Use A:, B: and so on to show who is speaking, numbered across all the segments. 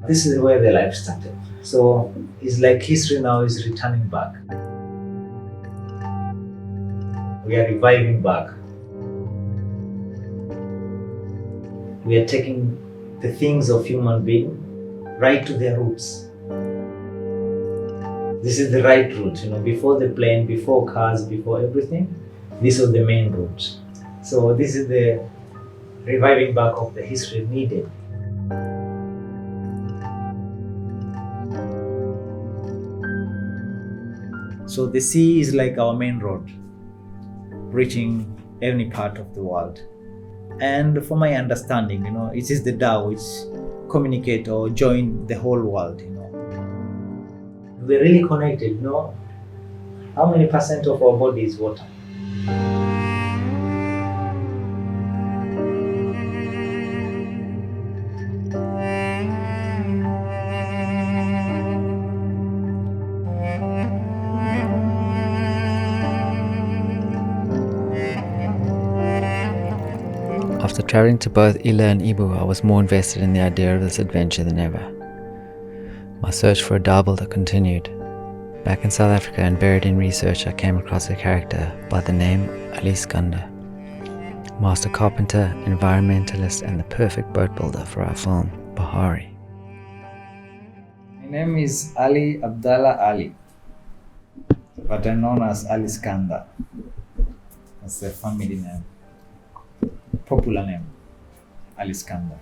A: This is where the life started. So it's like history now is returning back. We are reviving back. We are taking the things of human being right to their roots. This is the right route, before the plane, before cars, before everything, this was the main route. So this is the reviving back of the history needed. So the sea is like our main road, reaching any part of the world. And for my understanding, it is the dhow which communicate or join the whole world, We're really connected, How many percent of our body is water?
B: After travelling to both Ila and Ibu, I was more invested in the idea of this adventure than ever. My search for a dhow builder continued. Back in South Africa and buried in research, I came across a character by the name Ali Skanda, master carpenter, environmentalist, and the perfect boat builder for our film, Bahari.
A: My name is Ali Abdallah Ali, but I'm known as Ali Skanda. That's the family name. Popular name, Ali Skanda.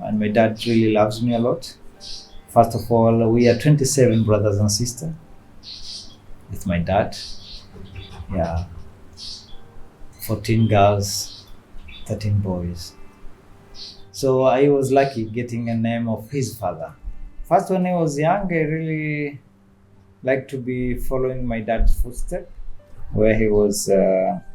A: And my dad really loves me a lot. First of all, we are 27 brothers and sisters with my dad. 14 girls, 13 boys. So I was lucky getting a name of his father. First, when I was young, I really liked to be following my dad's footsteps, where he was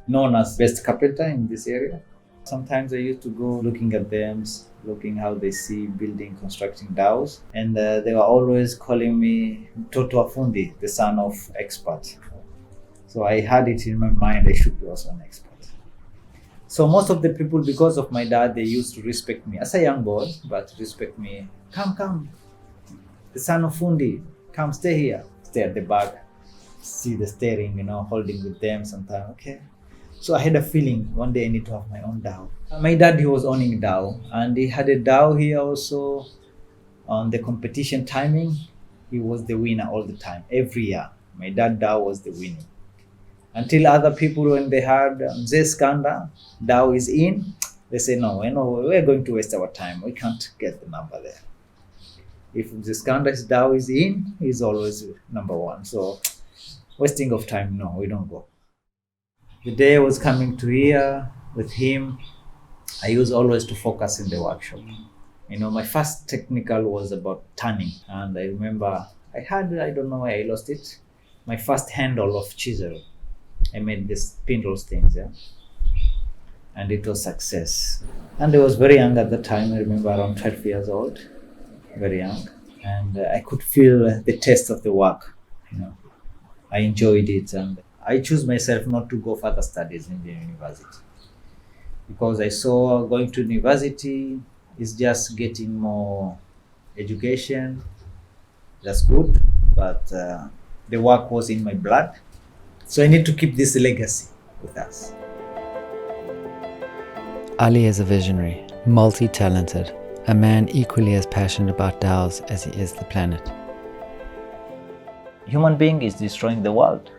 A: known as best carpenter in this area. Sometimes I used to go looking at them, looking how they see building, constructing dhows. And they were always calling me Toto Afundi, the son of expert. So I had it in my mind, I should be also an expert. So most of the people, because of my dad, they used to respect me as a young boy, but respect me. Come, the son of Fundi, come stay here. Stay at the back, see the steering, holding with them sometimes, okay. So I had a feeling one day I need to have my own dhow. My dad, he was owning dhow, and he had a dhow here also. On the competition timing, he was the winner all the time, every year. My dad dhow was the winning. Until other people, when they heard Skanda, dhow is in, they say, no, we're going to waste our time. We can't get the number there. If Skanda's dhow is in, he's always number one. So wasting of time, no, we don't go. The day I was coming to here with him, I used always to focus in the workshop. My first technical was about turning, and I remember I don't know why I lost it, my first handle of chisel. I made this spindles things, and it was success. And I was very young at the time. I remember around 12 years old, very young, and I could feel the taste of the work. I enjoyed it, and I chose myself not to go further studies in the university, because I saw going to university is just getting more education. That's good, but the work was in my blood. So I need to keep this legacy with us.
B: Ali is a visionary, multi-talented, a man equally as passionate about dhows as he is the planet.
A: Human being is destroying the world,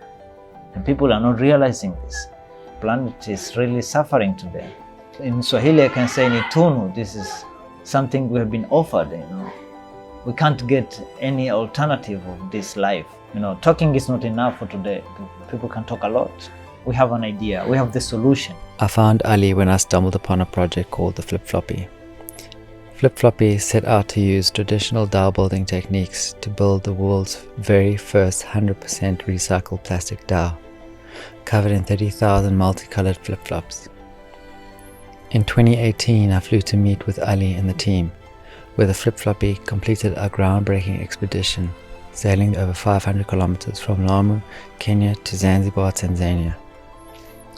A: and people are not realizing this. The planet is really suffering today. In Swahili, I can say Nitunu, this is something we have been offered. We can't get any alternative of this life. Talking is not enough for today. People can talk a lot. We have an idea. We have the solution.
B: I found Ali when I stumbled upon a project called the Flip-Floppy. Flip-Floppy set out to use traditional dhow building techniques to build the world's very first 100% recycled plastic dhow, covered in 30,000 multicolored flip-flops. In 2018, I flew to meet with Ali and the team, where the Flip-Floppy completed a groundbreaking expedition, sailing over 500 kilometers from Lamu, Kenya to Zanzibar, Tanzania,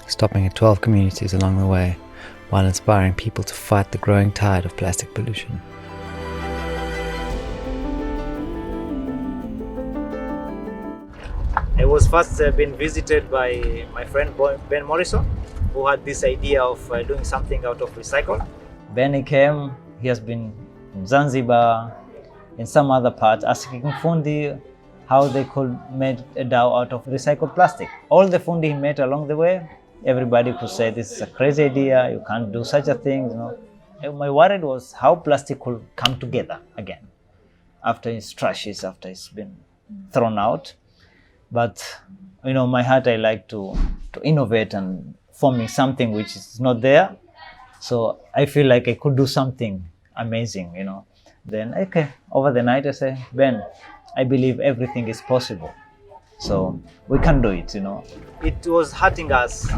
B: stopping at 12 communities along the way, while inspiring people to fight the growing tide of plastic pollution.
A: I was first been visited by my friend Ben Morrison, who had this idea of doing something out of recycle. Ben came, he has been in Zanzibar, in some other parts, asking fundi how they could make a dhow out of recycled plastic. All the fundi he met along the way, everybody could say this is a crazy idea, you can't do such a thing, you know. And my worry was how plastic could come together again after it's trashes, after it's been thrown out. But you know, my heart, I like to innovate and forming something which is not there. So I feel like I could do something amazing, you know. Then okay, over the night I say, Ben, I believe everything is possible. So we can do it, you know. It was hurting us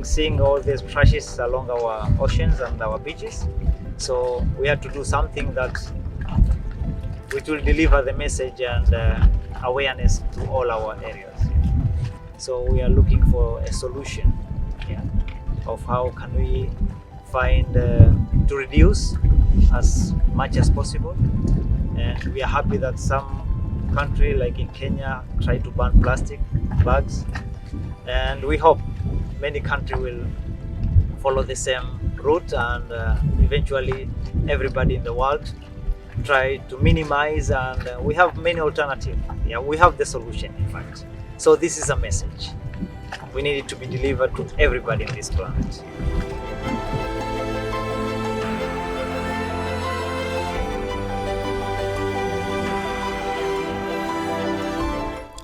A: seeing all these trashes along our oceans and our beaches. So we had to do something that which will deliver the message and awareness to all our areas. So we are looking for a solution, yeah, of how can we find to reduce as much as possible. And we are happy that some country like in Kenya try to ban plastic bags, and we hope many countries will follow the same route, and eventually everybody in the world try to minimize, and we have many alternatives. Yeah, we have the solution, in fact. So this is a message. We need it to be delivered to everybody on this planet.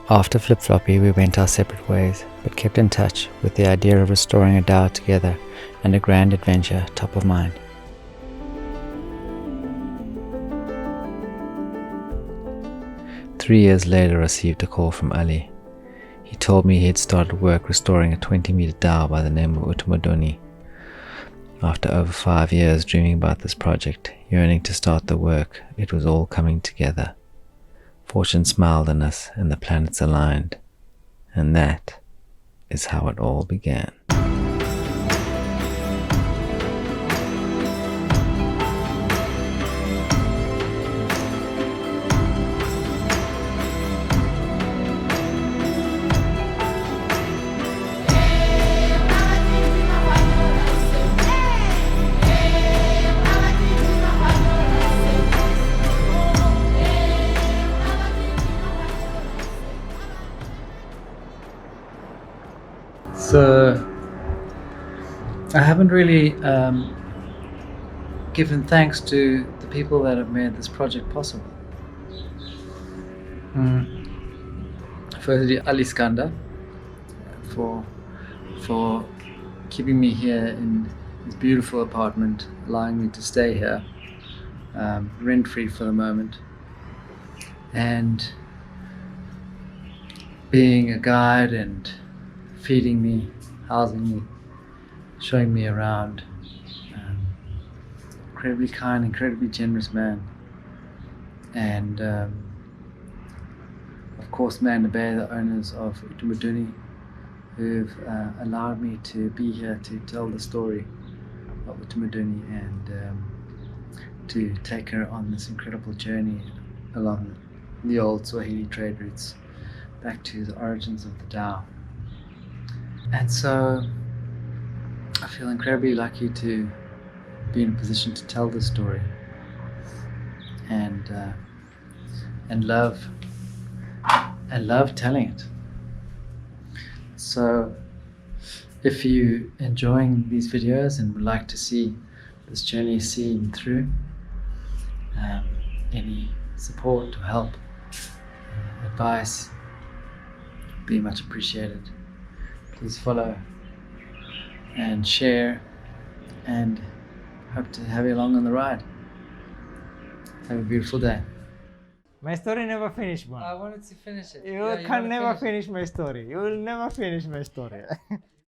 B: After Flip Floppy, we went our separate ways, but kept in touch with the idea of restoring a dhow together and a grand adventure top of mind. Three years later, I received a call from Ali. He told me he had started work restoring a 20-meter dhow by the name of Utamaduni. After over 5 years dreaming about this project, yearning to start the work, it was all coming together. Fortune smiled on us and the planets aligned. And that is how it all began.
C: So I haven't really given thanks to the people that have made this project possible. Firstly, Ali Skanda for keeping me here in his beautiful apartment, allowing me to stay here rent-free for the moment, and being a guide and feeding me, housing me, showing me around. Incredibly kind, incredibly generous man. And of course Man and Bear, the owners of Utamaduni, who've allowed me to be here to tell the story of Utamaduni and to take her on this incredible journey along the old Swahili trade routes back to the origins of the dhow. And so I feel incredibly lucky to be in a position to tell this story and love telling it. So if you're enjoying these videos and would like to see this journey seen through, any support or help, advice would be much appreciated. Please follow and share, and hope to have you along on the ride. Have a beautiful day.
A: My story never finished, man.
C: I wanted to finish it.
A: You can never finish my story. You will never finish my story.